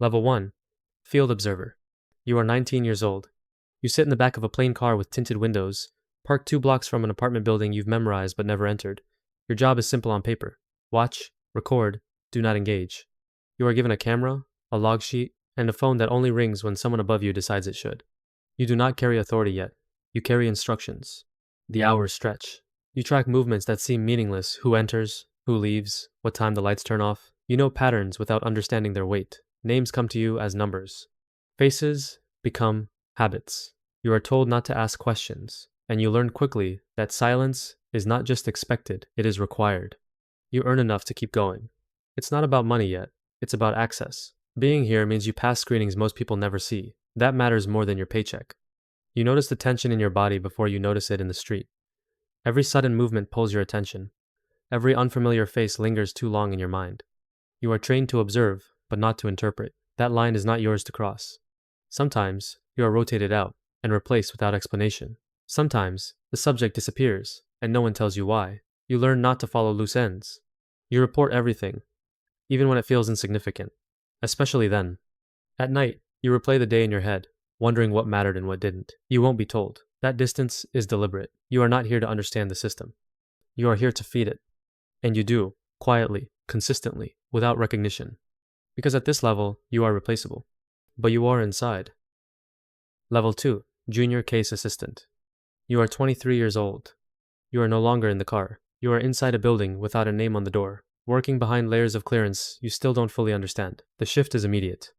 Level 1. Field Observer. You are 19 years old. You sit in the back of a plain car with tinted windows, parked 2 blocks from an apartment building you've memorized but never entered. Your job is simple on paper. Watch, record, do not engage. You are given a camera, a log sheet, and a phone that only rings when someone above you decides it should. You do not carry authority yet. You carry instructions. The hours stretch. You track movements that seem meaningless: who enters, who leaves, what time the lights turn off. You know patterns without understanding their weight. Names come to you as numbers. Faces become habits. You are told not to ask questions, and you learn quickly that silence is not just expected, it is required. You earn enough to keep going. It's not about money yet, it's about access. Being here means you pass screenings most people never see. That matters more than your paycheck. You notice the tension in your body before you notice it in the street. Every sudden movement pulls your attention. Every unfamiliar face lingers too long in your mind. You are trained to observe, but not to interpret. That line is not yours to cross. Sometimes, you are rotated out and replaced without explanation. Sometimes, the subject disappears, and no one tells you why. You learn not to follow loose ends. You report everything, even when it feels insignificant. Especially then. At night, you replay the day in your head, wondering what mattered and what didn't. You won't be told. That distance is deliberate. You are not here to understand the system. You are here to feed it. And you do, quietly, consistently, without recognition. Because at this level, you are replaceable. But you are inside. Level 2. Junior Case Assistant. You are 23 years old. You are no longer in the car. You are inside a building without a name on the door, working behind layers of clearance you still don't fully understand. The shift is immediate.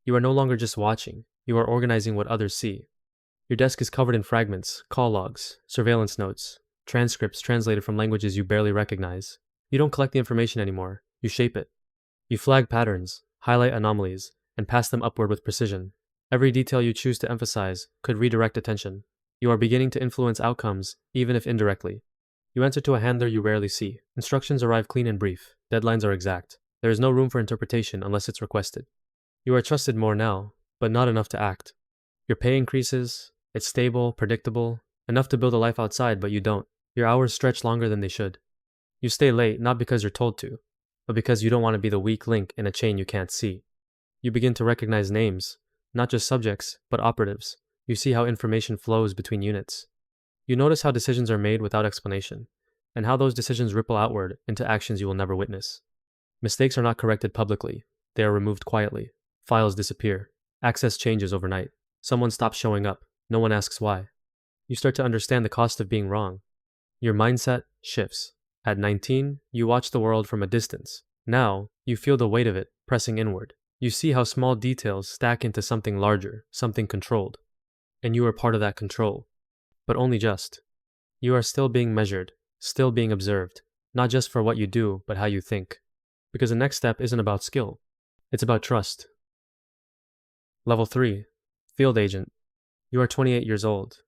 You are no longer just watching. You are organizing what others see. Your desk is covered in fragments, call logs, surveillance notes, transcripts translated from languages you barely recognize. You don't collect the information anymore. You shape it. You flag patterns, highlight anomalies, and pass them upward with precision. Every detail you choose to emphasize could redirect attention. You are beginning to influence outcomes, even if indirectly. You answer to a handler you rarely see. Instructions arrive clean and brief. Deadlines are exact. There is no room for interpretation unless it's requested. You are trusted more now, but not enough to act. Your pay increases. It's stable, predictable, enough to build a life outside, but you don't. Your hours stretch longer than they should. You stay late not because you're told to, but because you don't want to be the weak link in a chain you can't see. You begin to recognize names, not just subjects, but operatives. You see how information flows between units. You notice how decisions are made without explanation, and how those decisions ripple outward into actions you will never witness. Mistakes are not corrected publicly. They are removed quietly. Files disappear. Access changes overnight. Someone stops showing up. No one asks why. You start to understand the cost of being wrong. Your mindset shifts. At 19, you watch the world from a distance. Now, you feel the weight of it pressing inward. You see how small details stack into something larger, something controlled. And you are part of that control. But only just. You are still being measured, still being observed, not just for what you do, but how you think. Because the next step isn't about skill. It's about trust. Level 3. Field Agent. You are 28 years old.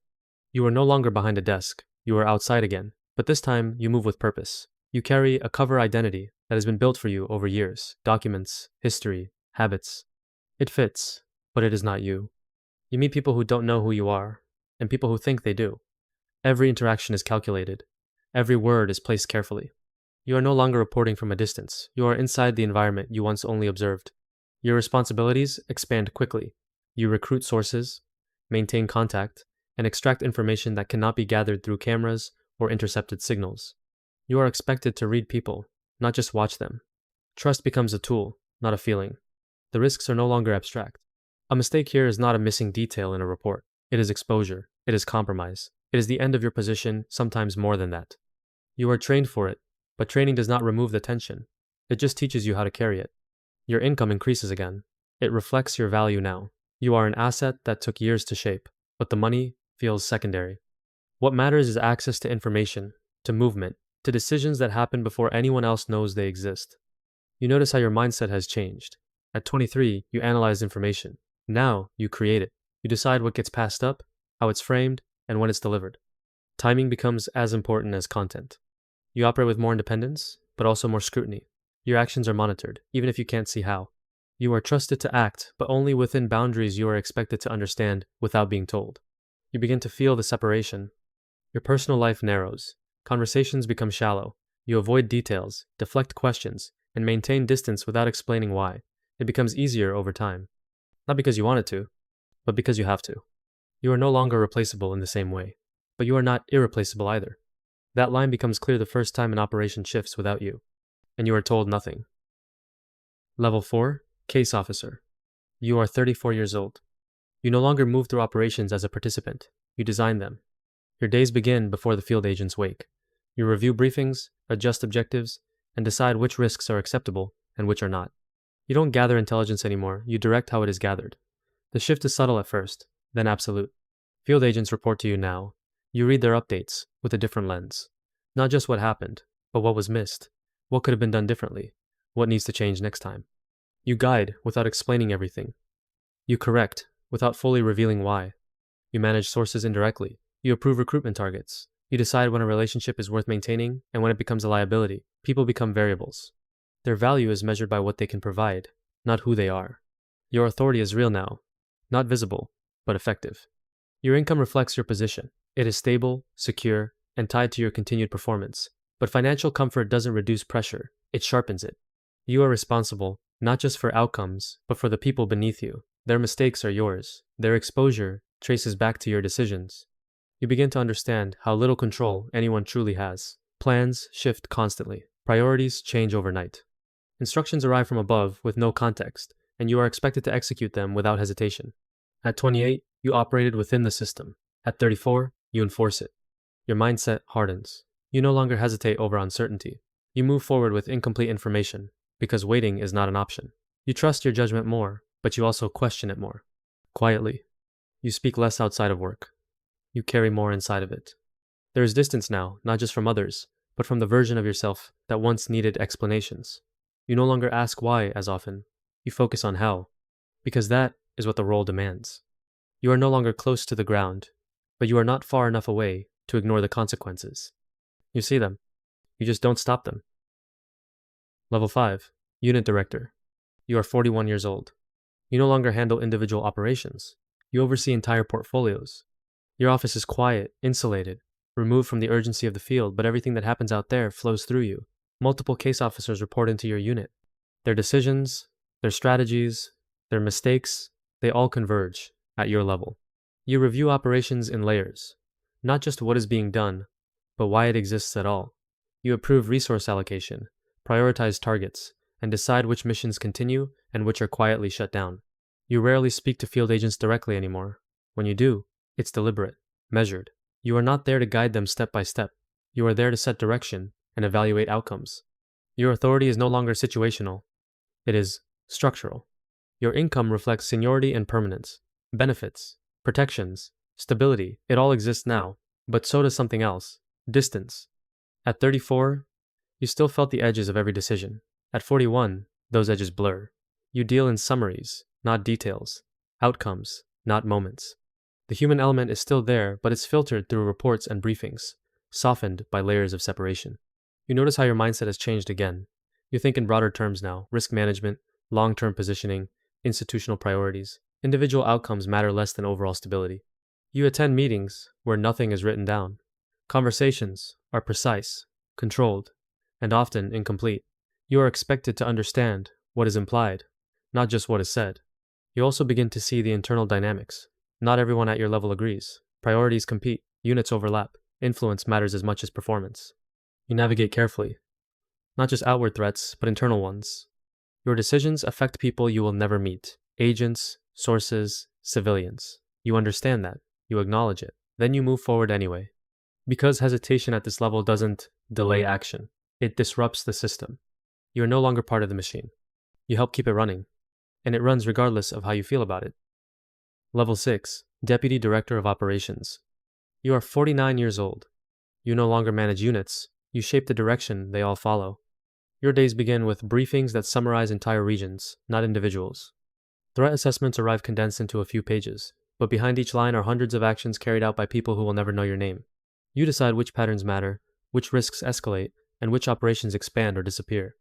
You are no longer behind a desk. You are outside again. But this time, you move with purpose. You carry a cover identity that has been built for you over years. Documents, history, habits. It fits, but it is not you. You meet people who don't know who you are, and people who think they do. Every interaction is calculated. Every word is placed carefully. You are no longer reporting from a distance. You are inside the environment you once only observed. Your responsibilities expand quickly. You recruit sources, maintain contact, and extract information that cannot be gathered through cameras or intercepted signals. You are expected to read people, not just watch them. Trust becomes a tool, not a feeling. The risks are no longer abstract. A mistake here is not a missing detail in a report. It is exposure. It is compromise. It is the end of your position, sometimes more than that. You are trained for it, but training does not remove the tension. It just teaches you how to carry it. Your income increases again. It reflects your value now. You are an asset that took years to shape, but the money feels secondary. What matters is access to information, to movement, to decisions that happen before anyone else knows they exist. You notice how your mindset has changed. At 23, you analyze information. Now, you create it. You decide what gets passed up, how it's framed, and when it's delivered. Timing becomes as important as content. You operate with more independence, but also more scrutiny. Your actions are monitored, even if you can't see how. You are trusted to act, but only within boundaries you are expected to understand without being told. You begin to feel the separation. Your personal life narrows. Conversations become shallow. You avoid details, deflect questions, and maintain distance without explaining why. It becomes easier over time. Not because you want it to, but because you have to. You are no longer replaceable in the same way, but you are not irreplaceable either. That line becomes clear the first time an operation shifts without you, and you are told nothing. Level 4, Case Officer. You are 34 years old. You no longer move through operations as a participant. You design them. Your days begin before the field agents wake. You review briefings, adjust objectives, and decide which risks are acceptable and which are not. You don't gather intelligence anymore, you direct how it is gathered. The shift is subtle at first, then absolute. Field agents report to you now. You read their updates with a different lens. Not just what happened, but what was missed. What could have been done differently? What needs to change next time? You guide without explaining everything. You correct without fully revealing why. You manage sources indirectly. You approve recruitment targets. You decide when a relationship is worth maintaining and when it becomes a liability. People become variables. Their value is measured by what they can provide, not who they are. Your authority is real now, not visible, but effective. Your income reflects your position. It is stable, secure, and tied to your continued performance. But financial comfort doesn't reduce pressure, it sharpens it. You are responsible, not just for outcomes, but for the people beneath you. Their mistakes are yours. Their exposure traces back to your decisions. You begin to understand how little control anyone truly has. Plans shift constantly. Priorities change overnight. Instructions arrive from above with no context, and you are expected to execute them without hesitation. At 28, you operated within the system. At 34, you enforce it. Your mindset hardens. You no longer hesitate over uncertainty. You move forward with incomplete information, because waiting is not an option. You trust your judgment more, but you also question it more. Quietly, you speak less outside of work. You carry more inside of it. There is distance now, not just from others, but from the version of yourself that once needed explanations. You no longer ask why as often. You focus on how, because that is what the role demands. You are no longer close to the ground, but you are not far enough away to ignore the consequences. You see them. You just don't stop them. Level 5, Unit Director. You are 41 years old. You no longer handle individual operations. You oversee entire portfolios. Your office is quiet, insulated, removed from the urgency of the field, but everything that happens out there flows through you. Multiple case officers report into your unit. Their decisions, their strategies, their mistakes, they all converge at your level. You review operations in layers, not just what is being done, but why it exists at all. You approve resource allocation, prioritize targets, and decide which missions continue and which are quietly shut down. You rarely speak to field agents directly anymore. When you do, it's deliberate, measured. You are not there to guide them step by step. You are there to set direction and evaluate outcomes. Your authority is no longer situational. It is structural. Your income reflects seniority and permanence, benefits, protections, stability. It all exists now, but so does something else, distance. At 34, you still felt the edges of every decision. At 41, those edges blur. You deal in summaries, not details, outcomes, not moments. The human element is still there, but it's filtered through reports and briefings, softened by layers of separation. You notice how your mindset has changed again. You think in broader terms now: risk management, long-term positioning, institutional priorities. Individual outcomes matter less than overall stability. You attend meetings where nothing is written down. Conversations are precise, controlled, and often incomplete. You are expected to understand what is implied, not just what is said. You also begin to see the internal dynamics. Not everyone at your level agrees. Priorities compete, units overlap, influence matters as much as performance. You navigate carefully, not just outward threats, but internal ones. Your decisions affect people you will never meet: agents, sources, civilians. You understand that. You acknowledge it. Then you move forward anyway. Because hesitation at this level doesn't delay action, it disrupts the system. You are no longer part of the machine. You help keep it running, and it runs regardless of how you feel about it. Level 6, Deputy Director of Operations. You are 49 years old. You no longer manage units. You shape the direction they all follow. Your days begin with briefings that summarize entire regions, not individuals. Threat assessments arrive condensed into a few pages, but behind each line are hundreds of actions carried out by people who will never know your name. You decide which patterns matter, which risks escalate, and which operations expand or disappear.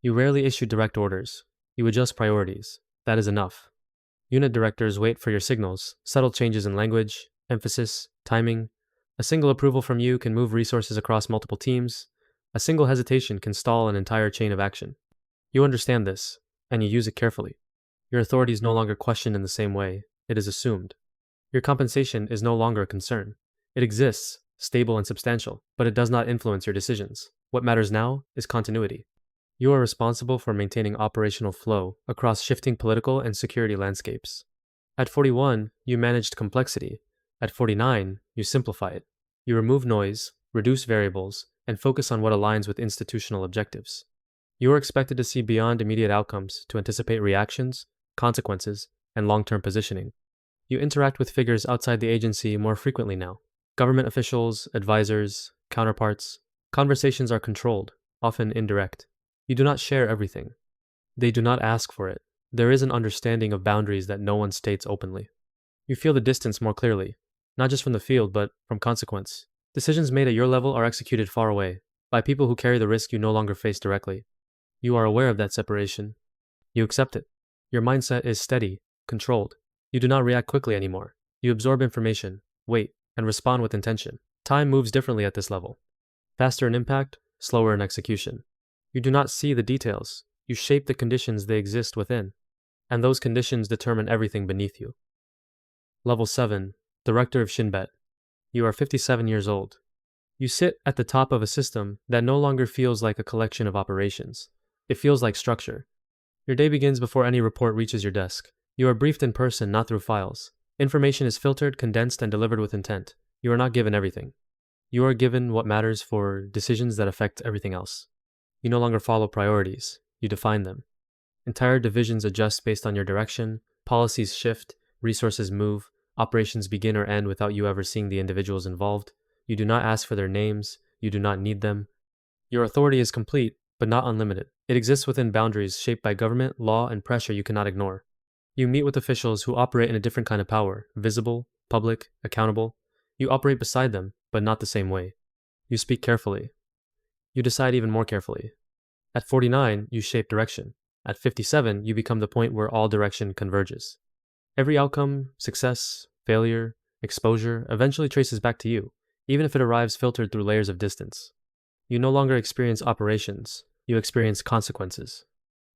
You rarely issue direct orders. You adjust priorities. That is enough. Unit directors wait for your signals, subtle changes in language, emphasis, timing. A single approval from you can move resources across multiple teams. A single hesitation can stall an entire chain of action. You understand this, and you use it carefully. Your authority is no longer questioned in the same way, it is assumed. Your compensation is no longer a concern. It exists, stable and substantial, but it does not influence your decisions. What matters now is continuity. You are responsible for maintaining operational flow across shifting political and security landscapes. At 41, you managed complexity. At 49, you simplify it. You remove noise, reduce variables, and focus on what aligns with institutional objectives. You are expected to see beyond immediate outcomes to anticipate reactions, consequences, and long-term positioning. You interact with figures outside the agency more frequently now. Government officials, advisors, counterparts. Conversations are controlled, often indirect. You do not share everything. They do not ask for it. There is an understanding of boundaries that no one states openly. You feel the distance more clearly, not just from the field, but from consequence. Decisions made at your level are executed far away, by people who carry the risk you no longer face directly. You are aware of that separation. You accept it. Your mindset is steady, controlled. You do not react quickly anymore. You absorb information, wait, and respond with intention. Time moves differently at this level. Faster in impact, slower in execution. You do not see the details. You shape the conditions they exist within. And those conditions determine everything beneath you. Level 7, Director of Shin. You are 57 years old. You sit at the top of a system that no longer feels like a collection of operations. It feels like structure. Your day begins before any report reaches your desk. You are briefed in person, not through files. Information is filtered, condensed, and delivered with intent. You are not given everything. You are given what matters for decisions that affect everything else. You no longer follow priorities. You define them. Entire divisions adjust based on your direction. Policies shift. Resources move. Operations begin or end without you ever seeing the individuals involved. You do not ask for their names. You do not need them. Your authority is complete, but not unlimited. It exists within boundaries shaped by government, law, and pressure you cannot ignore. You meet with officials who operate in a different kind of power, visible, public, accountable. You operate beside them, but not the same way. You speak carefully. You decide even more carefully. At 49, you shape direction. At 57, you become the point where all direction converges. Every outcome, success, failure, exposure eventually traces back to you, even if it arrives filtered through layers of distance. You no longer experience operations, you experience consequences.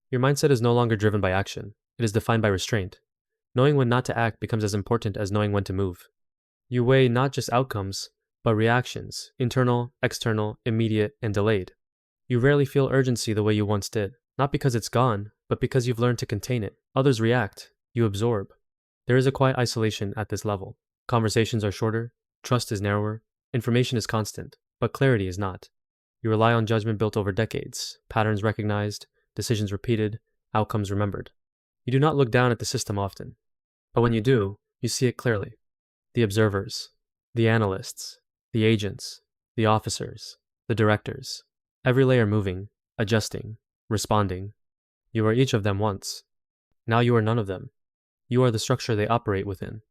Your mindset is no longer driven by action, it is defined by restraint. Knowing when not to act becomes as important as knowing when to move. You weigh not just outcomes, but reactions, internal, external, immediate, and delayed. You rarely feel urgency the way you once did, not because it's gone, but because you've learned to contain it. Others react, you absorb. There is a quiet isolation at this level. Conversations are shorter, trust is narrower, information is constant, but clarity is not. You rely on judgment built over decades, patterns recognized, decisions repeated, outcomes remembered. You do not look down at the system often, but when you do, you see it clearly. The observers, the analysts, the agents, the officers, the directors, every layer moving, adjusting, responding. You were each of them once. Now you are none of them. You are the structure they operate within.